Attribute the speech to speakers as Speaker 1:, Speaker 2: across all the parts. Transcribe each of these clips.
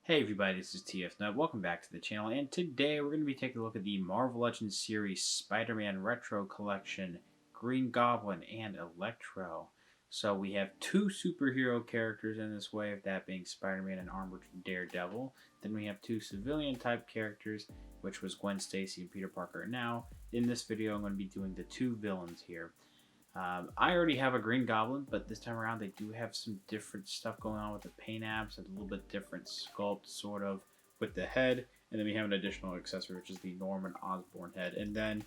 Speaker 1: Hey everybody, this is TF Nut. Welcome back to the channel, and today we're going to be taking a look at the Marvel Legends series Spider-Man Retro Collection, Green Goblin and Electro. So we have two superhero characters in this wave, that being Spider-Man and Armored Daredevil. Then we have two civilian type characters, which was Gwen Stacy and Peter Parker. Now, in this video, I'm going to be doing the two villains here. I already have a Green Goblin, but this time around they do have some different stuff going on with the paint apps, a little bit different sculpt, sort of, with the head. And then we have an additional accessory, which is the Norman Osborn head. And then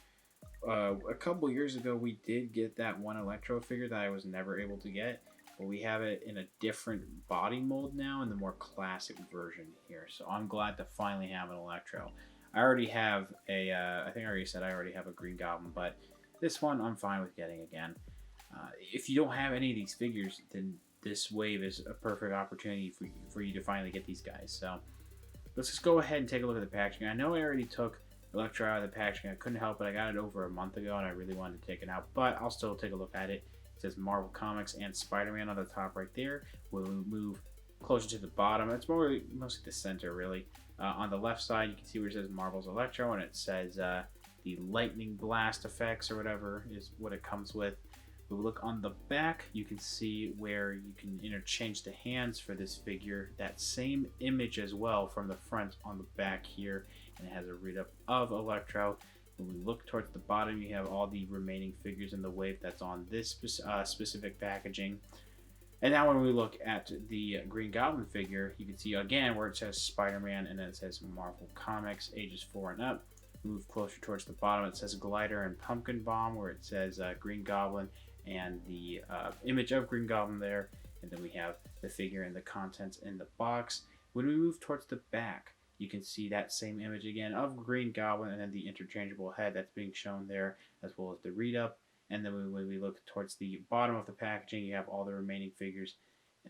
Speaker 1: a couple years ago, we did get that one Electro figure that I was never able to get. But we have it in a different body mold now, in the more classic version here. So I'm glad to finally have an Electro. I already have a, I think I already said I already have a Green Goblin, but this one I'm fine with getting again. If you don't have any of these figures, then this wave is a perfect opportunity for you to finally get these guys. So let's just go ahead and take a look at the packaging. I know I already took Electro out of the packaging. I couldn't help it. I got it over a month ago and I really wanted to take it out, but I'll still take a look at it. It says Marvel Comics and Spider-Man on the top right there. We'll move closer to the bottom. It's mostly the center, really. On the left side, you can see where it says Marvel's Electro, and it says the lightning blast effects or whatever is what it comes with. If we look on the back, you can see where you can interchange the hands for this figure. That same image as well from the front on the back here, and it has a read up of Electro. When we look towards the bottom, you have all the remaining figures in the wave that's on this specific packaging. And now when we look at the Green Goblin figure, you can see again where it says Spider-Man and then it says Marvel Comics, ages 4 and up. Move closer towards the bottom, it says Glider and Pumpkin Bomb, where it says Green Goblin and the image of Green Goblin there. And then we have the figure and the contents in the box. When we move towards the back, you can see that same image again of Green Goblin and then the interchangeable head that's being shown there, as well as the read up. And then when we look towards the bottom of the packaging, you have all the remaining figures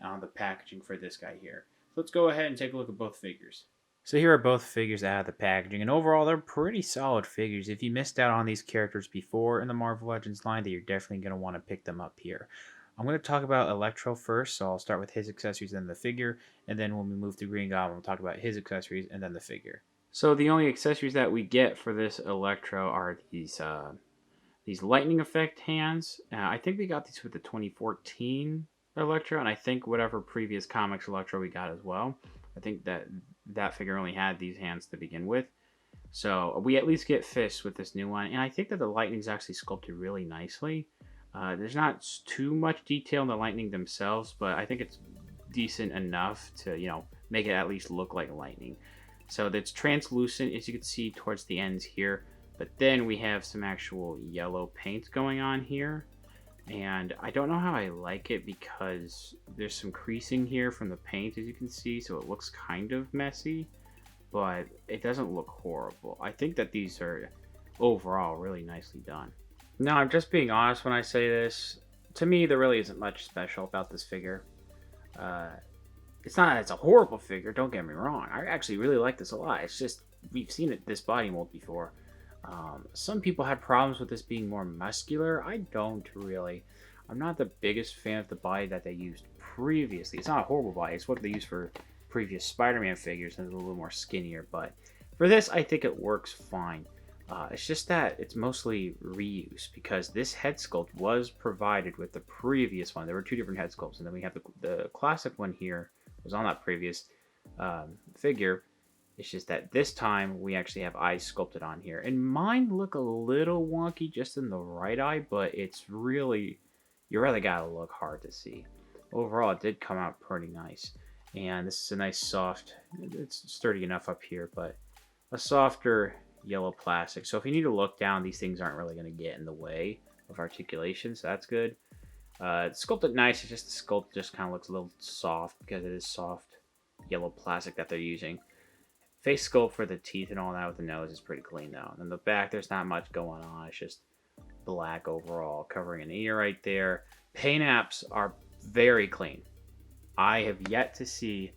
Speaker 1: on the packaging for this guy here. So let's go ahead and take a look at both figures. So here are both figures out of the packaging, and overall they're pretty solid figures. If you missed out on these characters before in the Marvel Legends line, then you're definitely going to want to pick them up here. I'm going to talk about Electro first, so I'll start with his accessories and the figure, and then when we move to Green Goblin, we'll talk about his accessories and then the figure. So the only accessories that we get for this Electro are these lightning effect hands. I think we got these with the 2014 Electro, and I think whatever previous comics Electro we got as well. I think that figure only had these hands to begin with. So we at least get fists with this new one, and I think that the lightning's actually sculpted really nicely. There's not too much detail in the lightning themselves, but I think it's decent enough to, make it at least look like lightning. So it's translucent, as you can see towards the ends here. But then we have some actual yellow paint going on here. And I don't know how I like it because there's some creasing here from the paint, as you can see. So it looks kind of messy, but it doesn't look horrible. I think that these are overall really nicely done. Now, I'm just being honest when I say this. To me, there really isn't much special about this figure. It's a horrible figure, don't get me wrong. I actually really like this a lot. It's just, we've seen this body mold before. Some people had problems with this being more muscular. I don't really. I'm not the biggest fan of the body that they used previously. It's not a horrible body. It's what they used for previous Spider-Man figures, and it's a little more skinnier. But for this, I think it works fine. It's just that it's mostly reuse, because this head sculpt was provided with the previous one. There were two different head sculpts, and then we have the classic one here was on that previous figure. It's just that this time we actually have eyes sculpted on here. And mine look a little wonky just in the right eye, but it's really, you really gotta look hard to see. Overall, it did come out pretty nice. And this is a nice soft, it's sturdy enough up here, but a softer yellow plastic. So if you need to look down, these things aren't really gonna get in the way of articulation, so that's good. It's sculpted nice, it's just the sculpt just kind of looks a little soft because it is soft yellow plastic that they're using. Face sculpt for the teeth and all that with the nose is pretty clean though. And the back, there's not much going on. It's just black overall, covering an ear right there. Paint apps are very clean. I have yet to see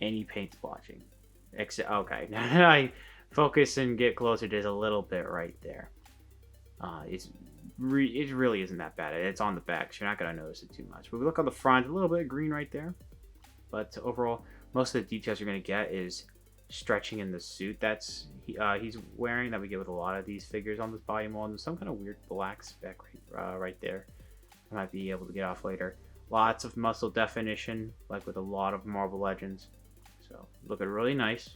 Speaker 1: any paint splotching. Except, okay, I focus and get closer. There's a little bit right there. It really isn't that bad. It's on the back, so you're not gonna notice it too much. But we look on the front, a little bit of green right there. But overall, most of the details you're going to get is stretching in the suit he's wearing, that we get with a lot of these figures on this body mold, and some kind of weird black speck right there. I might be able to get off later. Lots of muscle definition, like with a lot of Marvel Legends. So looking really nice.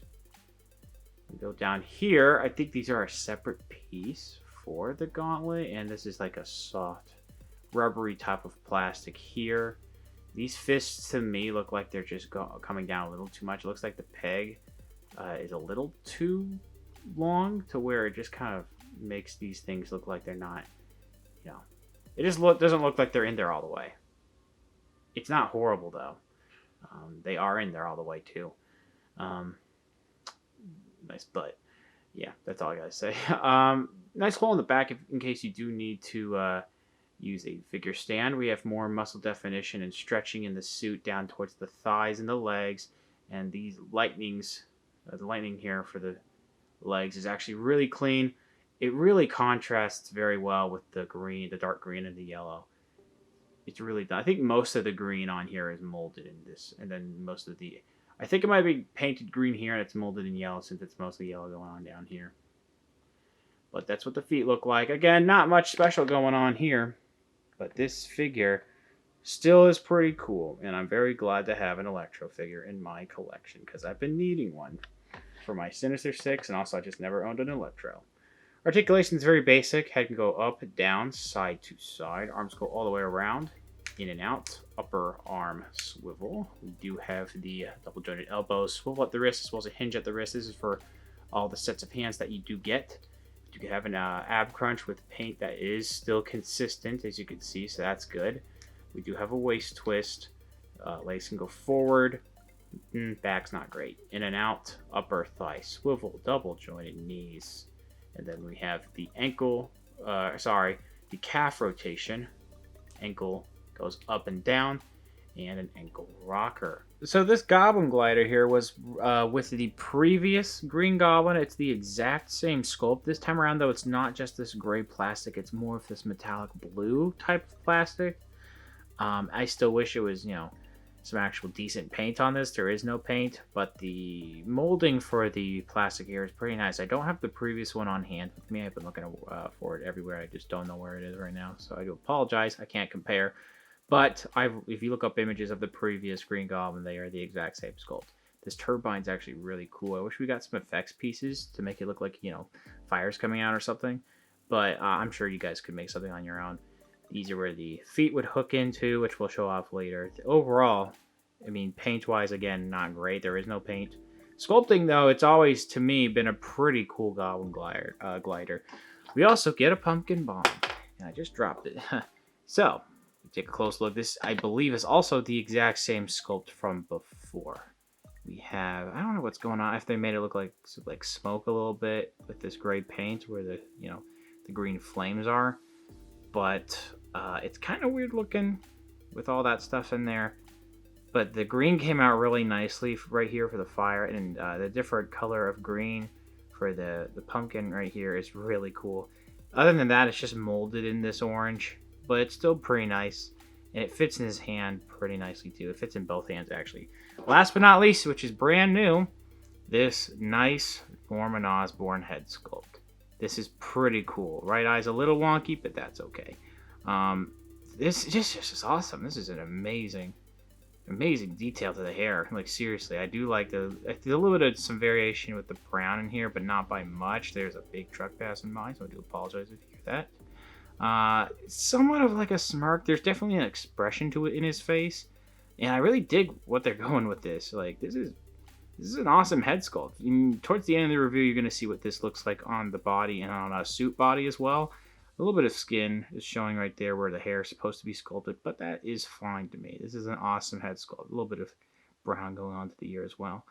Speaker 1: We go down here. I think these are a separate piece for the gauntlet, and this is like a soft, rubbery type of plastic here. These fists to me look like they're just coming down a little too much. It looks like the peg is a little too long to where it just kind of makes these things look like they're not, you know, it just doesn't look like they're in there all the way. It's not horrible though. They are in there all the way too. Nice butt. Yeah, that's all I gotta say. Nice hole in the back in case you do need to use a figure stand. We have more muscle definition and stretching in the suit down towards the thighs and the legs. And these lightnings, the lightning here for the legs is actually really clean. It really contrasts very well with the green, the dark green and the yellow. It's really done. I think most of the green on here is molded in this, and then most of the, I think it might be painted green here and it's molded in yellow since it's mostly yellow going on down here. But that's what the feet look like. Again, not much special going on here, but this figure still is pretty cool, and I'm very glad to have an Electro figure in my collection because I've been needing one for my Sinister Six, and also I just never owned an Electro. Articulation is very basic. Head can go up, down, side to side. Arms go all the way around, in and out. Upper arm swivel. We do have the double jointed elbow swivel at the wrist as well as a hinge at the wrist. This is for all the sets of hands that you do get. You can have an ab crunch with paint that is still consistent, as you can see, so that's good. We do have a waist twist. Legs can go forward. Back's not great. In and out. Upper thigh swivel. Double jointed knees. And then we have the the calf rotation. Ankle goes up and down, and an ankle rocker. So this Goblin Glider here was with the previous Green Goblin. It's the exact same sculpt. This time around, though, it's not just this gray plastic. It's more of this metallic blue type of plastic. I still wish it was, some actual decent paint on this. There is no paint, but the molding for the plastic here is pretty nice. I don't have the previous one on hand with me. I've been looking for it everywhere. I just don't know where it is right now, so I do apologize. I can't compare. But if you look up images of the previous Green Goblin, they are the exact same sculpt. This turbine's actually really cool. I wish we got some effects pieces to make it look like, fire's coming out or something. But I'm sure you guys could make something on your own. These are where the feet would hook into, which we'll show off later. Overall, paint-wise, again, not great. There is no paint. Sculpting, though, it's always, to me, been a pretty cool Goblin glider. We also get a pumpkin bomb, and I just dropped it. So, take a close look. This, I believe, is also the exact same sculpt from before. We have, I don't know what's going on, if they made it look like smoke a little bit with this gray paint where the, the green flames are. But it's kind of weird looking with all that stuff in there. But the green came out really nicely right here for the fire, and the different color of green for the pumpkin right here is really cool. Other than that, it's just molded in this orange, but it's still pretty nice, and it fits in his hand pretty nicely too. It fits in both hands actually. Last but not least, which is brand new, this nice Norman Osborn head sculpt. This is pretty cool. Right eye's a little wonky, but that's okay. This is awesome. This is an amazing detail to the hair. Like, seriously, I do like a little bit of some variation with the brown in here, but not by much. There's a big truck passing by, so I do apologize if you hear that. Somewhat of like a smirk. There's definitely an expression to it in his face, and I really dig what they're going with this. Like, this is an awesome head sculpt. Towards the end of the review, you're going to see what this looks like on the body and on a suit body as well. A little bit of skin is showing right there where the hair is supposed to be sculpted, but that is fine to me. This is an awesome head sculpt. A little bit of brown going on to the ear as well.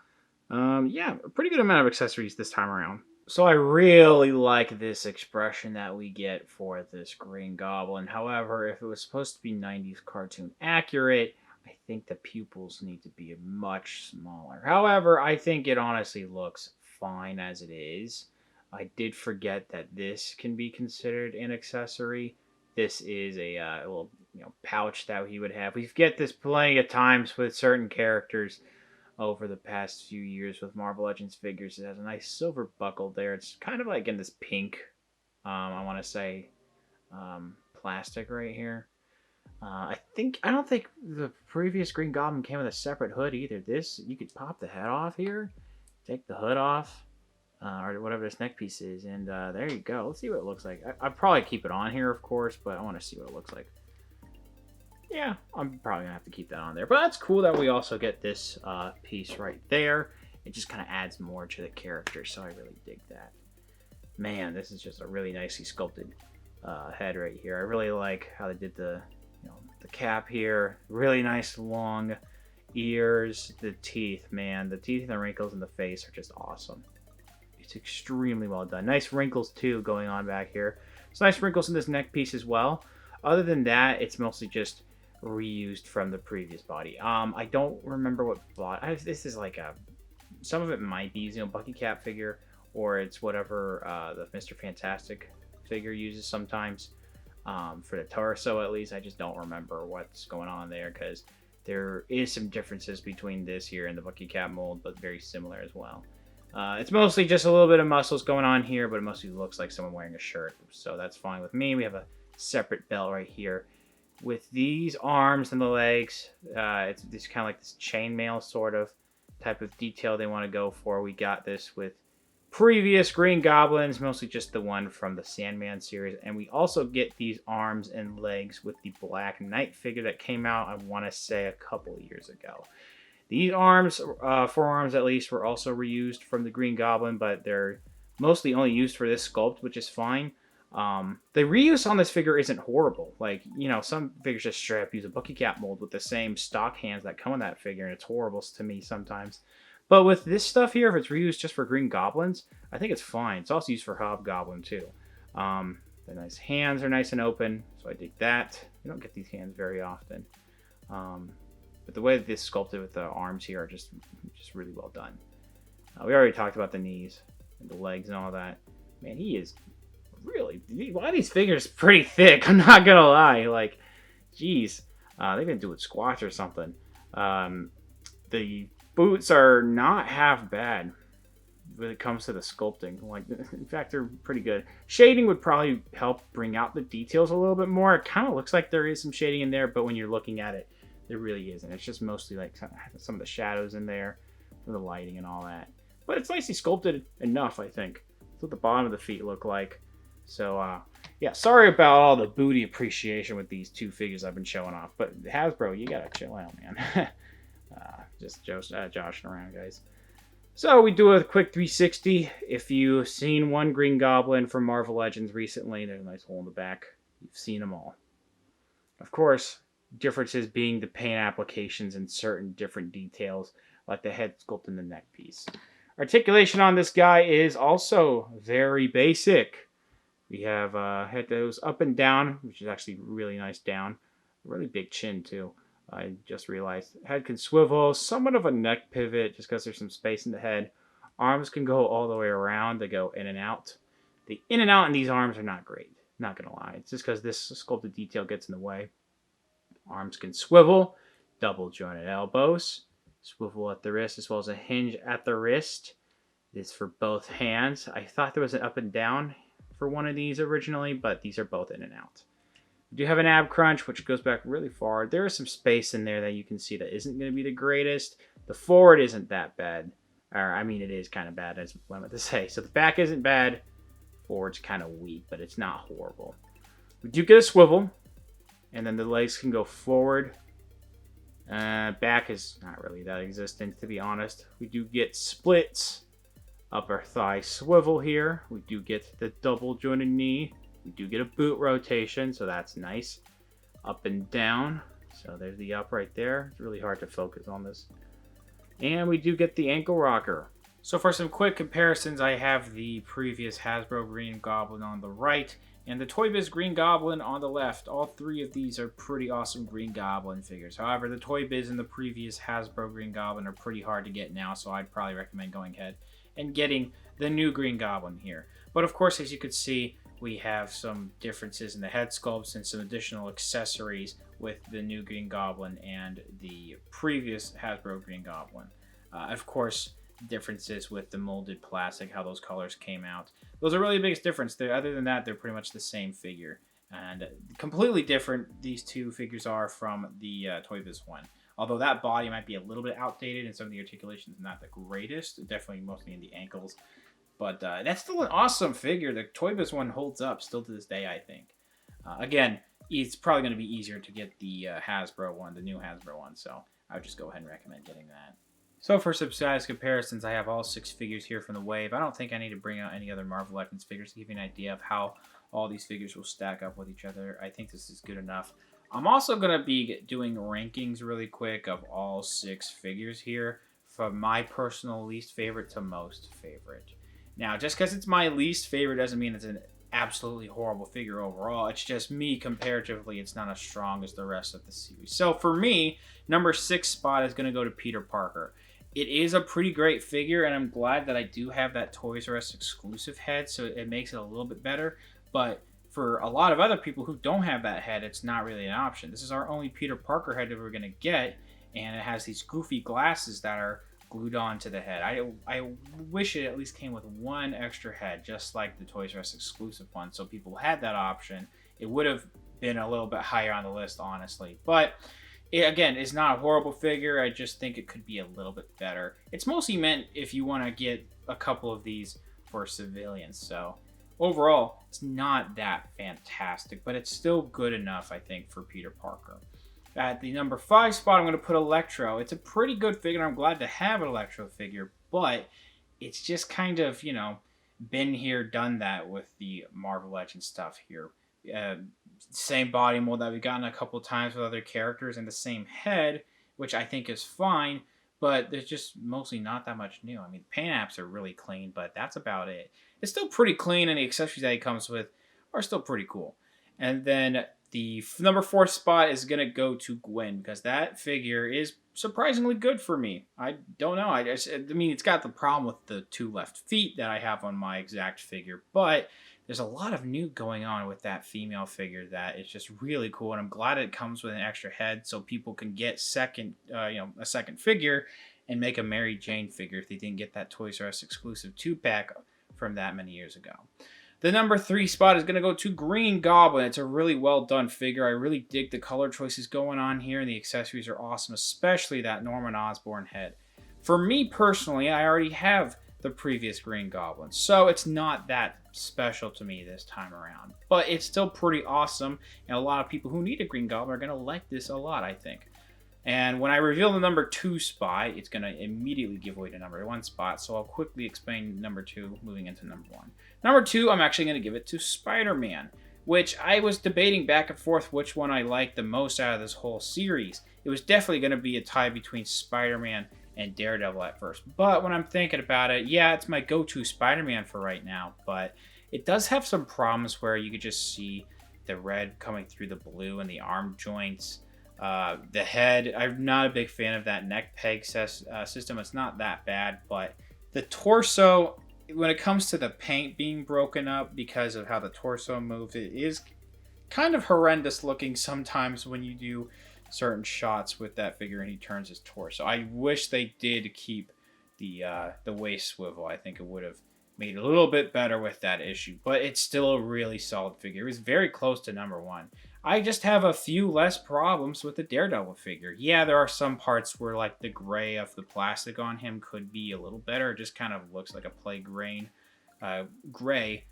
Speaker 1: Yeah, a pretty good amount of accessories this time around. So I really like this expression that we get for this Green Goblin. However, if it was supposed to be 90s cartoon accurate, I think the pupils need to be much smaller. However, I think it honestly looks fine as it is. I did forget that this can be considered an accessory. This is a little pouch that he would have. We get this plenty of times with certain characters. over the past few years with Marvel Legends figures. It has a nice silver buckle there. It's kind of like in this pink, I want to say, plastic right here. I don't think the previous Green Goblin came with a separate hood either. This, you could pop the head off here, take the hood off, or whatever this neck piece is, and there you go. Let's see what it looks like. I'd probably keep it on here, of course, but I want to see what it looks like. Yeah, I'm probably gonna have to keep that on there. But that's cool that we also get this piece right there. It just kind of adds more to the character, so I really dig that. Man, this is just a really nicely sculpted head right here. I really like how they did the cap here. Really nice long ears. The teeth, man, the teeth and the wrinkles in the face are just awesome. It's extremely well done. Nice wrinkles too going on back here. It's nice wrinkles in this neck piece as well. Other than that, it's mostly just reused from the previous body. I don't remember what body. This is like some of it might be using a Bucky Cap figure, or it's whatever the Mr. Fantastic figure uses sometimes. For the torso at least, I just don't remember what's going on there, because there is some differences between this here and the Bucky Cap mold, but very similar as well. It's mostly just a little bit of muscles going on here, but it mostly looks like someone wearing a shirt, so that's fine with me. We have a separate belt right here with these arms and the legs. It's kind of like this chainmail sort of type of detail they want to go for. We got this with previous Green Goblins, mostly just the one from the Sandman series, and we also get these arms and legs with the Black Knight figure that came out, I want to say, a couple years ago. These arms, forearms at least, were also reused from the Green Goblin, but they're mostly only used for this sculpt, which is fine. The reuse on this figure isn't horrible. Like, some figures just straight up use a Bucky Cap mold with the same stock hands that come in that figure, and it's horrible to me sometimes. But with this stuff here, if it's reused just for Green Goblins, I think it's fine. It's also used for Hobgoblin too. The nice hands are nice and open, so I dig that. You don't get these hands very often. But the way that this is sculpted with the arms here are just really well done. We already talked about the knees and the legs and all that. Man, he is really... A lot of these figures are pretty thick, I'm not gonna lie. Like, geez. They've been doing squats or something. The boots are not half bad when it comes to the sculpting. Like, in fact, they're pretty good. Shading would probably help bring out the details a little bit more. It kind of looks like there is some shading in there, but when you're looking at it, there really isn't. It's just mostly like some of the shadows in there from the lighting and all that. But it's nicely sculpted enough, I think. That's what the bottom of the feet look like. So, yeah, sorry about all the booty appreciation with these two figures I've been showing off. But Hasbro, you gotta chill out, man. Just joshing around, guys. So we do a quick 360. If you've seen one Green Goblin from Marvel Legends recently, there's a nice hole in the back. You've seen them all. Of course, differences being the paint applications and certain different details, like the head sculpt and the neck piece. Articulation on this guy is also very basic. We have head that goes up and down, which is actually really nice down. Really big chin, too. I just realized. Head can swivel, somewhat of a neck pivot, just because there's some space in the head. Arms can go all the way around. They go in and out. The in and out in these arms are not great. Not going to lie. It's just because this sculpted detail gets in the way. Arms can swivel. Double jointed elbows. Swivel at the wrist as well as a hinge at the wrist. This is for both hands. I thought there was an up and down for one of these originally, but these are both in and out. We do have an ab crunch, which goes back really far. There is some space in there that you can see that isn't going to be the greatest. The forward isn't that bad. Or, I mean, it is kind of bad, as I meant to say. So the back isn't bad. Forward's kind of weak, but it's not horrible. We do get a swivel. And then the legs can go forward. Back is not really that existent, to be honest. We do get splits. Upper thigh swivel here. We do get the double jointed knee. We do get a boot rotation, so that's nice. Up and down. So there's the up right there. It's really hard to focus on this. And we do get the ankle rocker. So for some quick comparisons, I have the previous Hasbro Green Goblin on the right and the Toy Biz Green Goblin on the left. All three of these are pretty awesome Green Goblin figures. However, the Toy Biz and the previous Hasbro Green Goblin are pretty hard to get now, so I'd probably recommend going ahead and getting the new Green Goblin here. But of course, as you could see, we have some differences in the head sculpts and some additional accessories with the new Green Goblin and the previous Hasbro Green Goblin. Of course, differences with the molded plastic, how those colors came out. Those are really the biggest difference. Other than that, they're pretty much the same figure. And completely different these two figures are from the Toy Biz one. Although that body might be a little bit outdated and some of the articulations not the greatest, definitely mostly in the ankles. But that's still an awesome figure. The Toy Biz one holds up still to this day, I think. Again, it's probably going to be easier to get the Hasbro one, the new Hasbro one. So I would just go ahead and recommend getting that. So for some size comparisons, I have all 6 figures here from the wave. I don't think I need to bring out any other Marvel Legends figures to give you an idea of how all these figures will stack up with each other. I think this is good enough. I'm also going to be doing rankings really quick of all 6 figures here from my personal least favorite to most favorite. Now, just because it's my least favorite doesn't mean it's an absolutely horrible figure overall. It's just me, comparatively, it's not as strong as the rest of the series. So for me, number 6 spot is going to go to Peter Parker. It is a pretty great figure, and I'm glad that I do have that Toys R Us exclusive head, so it makes it a little bit better. But for a lot of other people who don't have that head, it's not really an option. This is our only Peter Parker head that we're going to get, and it has these goofy glasses that are glued onto the head. I wish it at least came with one extra head, just like the Toys R Us exclusive one, so people had that option. It would have been a little bit higher on the list, honestly. But it, again, is not a horrible figure. I just think it could be a little bit better. It's mostly meant if you want to get a couple of these for civilians. So overall, it's not that fantastic, but it's still good enough, I think, for Peter Parker. At the number 5 spot, I'm going to put Electro. It's a pretty good figure. I'm glad to have an Electro figure, but it's just kind of, you know, been here, done that with the Marvel Legends stuff here. Same body mold that we've gotten a couple times with other characters and the same head, which I think is fine, but there's just mostly not that much new. I mean, the paint apps are really clean, but that's about it. It's still pretty clean, and the accessories that it comes with are still pretty cool. And then the number 4 spot is going to go to Gwen, because that figure is surprisingly good for me. I don't know. I mean, it's got the problem with the 2 left feet that I have on my exact figure, but there's a lot of new going on with that female figure that is just really cool, and I'm glad it comes with an extra head so people can get a second figure and make a Mary Jane figure if they didn't get that Toys R Us exclusive 2-pack from that many years ago. The number 3 spot is going to go to Green Goblin. It's a really well done figure. I really dig the color choices going on here, and the accessories are awesome, especially that Norman Osborn head. For me personally, I already have the previous Green Goblin, so it's not that special to me this time around. But it's still pretty awesome, and a lot of people who need a Green Goblin are going to like this a lot, I think. And when I reveal the number 2 spot, it's going to immediately give away the number 1 spot, so I'll quickly explain number 2 moving into number 1. Number 2, I'm actually going to give it to Spider-Man, which I was debating back and forth which one I liked the most out of this whole series. It was definitely going to be a tie between Spider-Man and Daredevil at first, but when I'm thinking about it, yeah, it's my go-to Spider-Man for right now, but it does have some problems where you could just see the red coming through the blue and the arm joints. The head, I'm not a big fan of that neck peg system. It's not that bad, but the torso, when it comes to the paint being broken up because of how the torso moves, it is kind of horrendous looking sometimes when you do certain shots with that figure and he turns his torso. I wish they did keep the waist swivel. I think it would have made it a little bit better with that issue, but it's still a really solid figure. It was very close to number 1. I just have a few less problems with the Daredevil figure. Yeah, there are some parts where like the gray of the plastic on him could be a little better. It just kind of looks like a play gray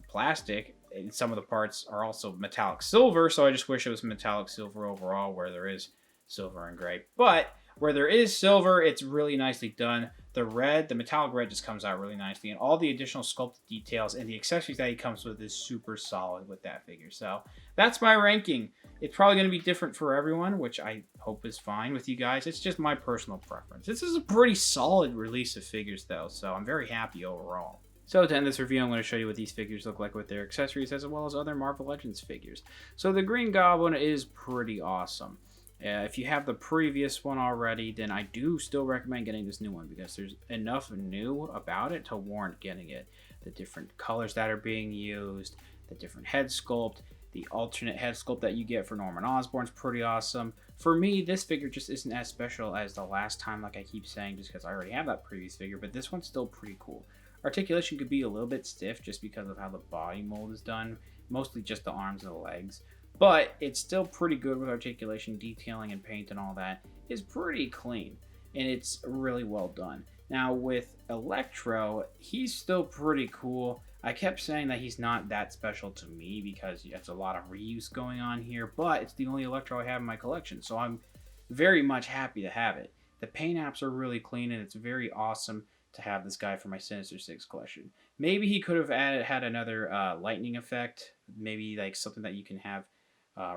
Speaker 1: plastic. And some of the parts are also metallic silver, so I just wish it was metallic silver overall where there is silver and gray. But where there is silver, it's really nicely done. The red, the metallic red just comes out really nicely, and all the additional sculpted details and the accessories that he comes with is super solid with that figure. So that's my ranking. It's probably going to be different for everyone, which I hope is fine with you guys. It's just my personal preference. This is a pretty solid release of figures, though, so I'm very happy overall. So to end this review, I'm going to show you what these figures look like with their accessories as well as other Marvel Legends figures. So the Green Goblin is pretty awesome. If you have the previous one already, then I do still recommend getting this new one because there's enough new about it to warrant getting it. The different colors that are being used, the different head sculpt, The alternate head sculpt that you get for Norman Osborn's pretty awesome. For me, this figure just isn't as special as the last time, like I keep saying, just because I already have that previous figure, but this one's still pretty cool. Articulation could be a little bit stiff just because of how the body mold is done, mostly just the arms and the legs. But it's still pretty good with articulation, detailing, and paint and all that. It's pretty clean, and it's really well done. Now with Electro, he's still pretty cool. I kept saying that he's not that special to me because it's a lot of reuse going on here, but it's the only Electro I have in my collection, so I'm very much happy to have it. The paint apps are really clean, and it's very awesome to have this guy for my Sinister Six collection. Maybe he could have had another lightning effect, maybe like something that you can have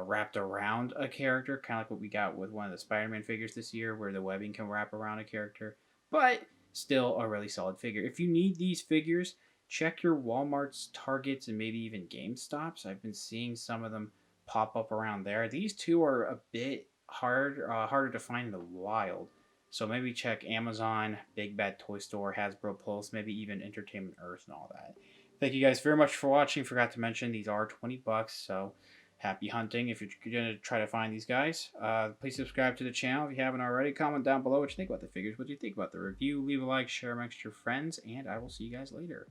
Speaker 1: wrapped around a character, kind of like what we got with one of the Spider-Man figures this year, where the webbing can wrap around a character, but still a really solid figure. If you need these figures, check your Walmarts, Targets, and maybe even GameStops. I've been seeing some of them pop up around there. These two are a bit harder to find in the wild. So maybe check Amazon, Big Bad Toy Store, Hasbro Pulse, maybe even Entertainment Earth and all that. Thank you guys very much for watching. Forgot to mention these are $20, so happy hunting if you're going to try to find these guys. Please subscribe to the channel if you haven't already. Comment down below what you think about the figures, what you think about the review. Leave a like, share amongst your friends, and I will see you guys later.